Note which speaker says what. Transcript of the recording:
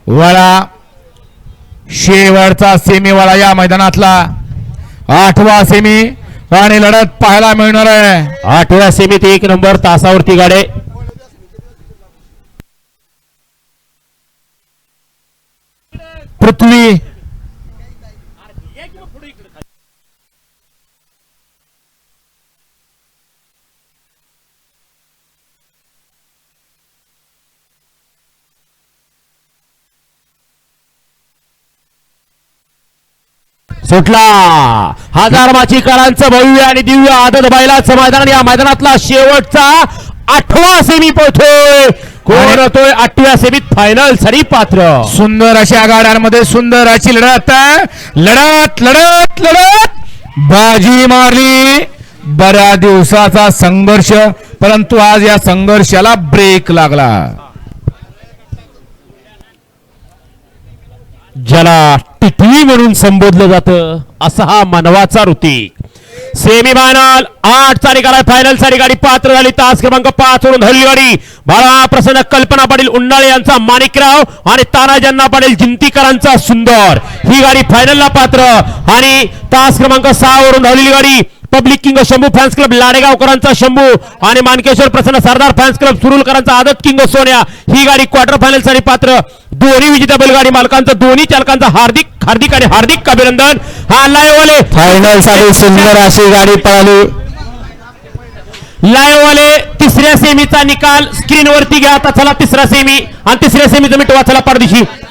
Speaker 1: वळा शेवटचा सेमीवाला या मैदानातला 8वा सेमी आणि लढत पाहायला मिळणार आहे.
Speaker 2: 8व्या सेमीत 1 नंबर तासावरती गाडी
Speaker 1: पृथ्वी
Speaker 2: सुटला. हजारमाची करांचं भव्य आणि दिव्य आदत बैलाचं मैदान या मैदानातला शेवटचा 8वा सेमी पोहोचतोय. कोण होतोय 8व्या सेमीत फायनल साठी पात्र.
Speaker 1: सुंदर अशा गाड्यांमध्ये सुंदर अशी लढत लढत लढत लढत बाजी मारली. बऱ्याच दिवसाचा संघर्ष परंतु आज या संघर्षाला ब्रेक लागला.
Speaker 2: ज्याला टिटवी म्हणून संबोधलं जातं असा हा मानवाचा ऋतिक. सेमी फायनल 8 चा निकाल आहे. फायनल साठी गाडी पात्र झाली. तास क्रमांक 5 वरून धरली गाडी. बाळा प्रसन्न कल्पना पाटील उन्नाळे यांचा माणिकराव आणि तानाजन्ना पाटील जिंतीकरांचा सुंदर ही गाडी फायनलला पात्र. आणि तास क्रमांक 6 वरून धावलेली गाडी public king Shambhu fans club लाडेगावकरांचा शंभू आणि मानकेश्वर प्रसन्न सरदार फॅन्स क्लब सुरुलकरांचा आदत किंग सोन्या ही गाडी क्वार्टर फायनल साठी पात्र. दोन्ही विजेत्या बैलगाडी मालकांचं दोन्ही चालकांचं हार्दिक हार्दिक आणि हार्दिक अभिनंदन. हा लाईव्हवाले
Speaker 1: फायनल साठी सुंदर अशी गाडी पळाली.
Speaker 2: लाईव्हवाले 3ऱ्या सेमीचा निकाल स्क्रीनवरती घ्या. आता चला 3रा सेमी आणि 3ऱ्या सेमीचं मिटवा. चला परदेशी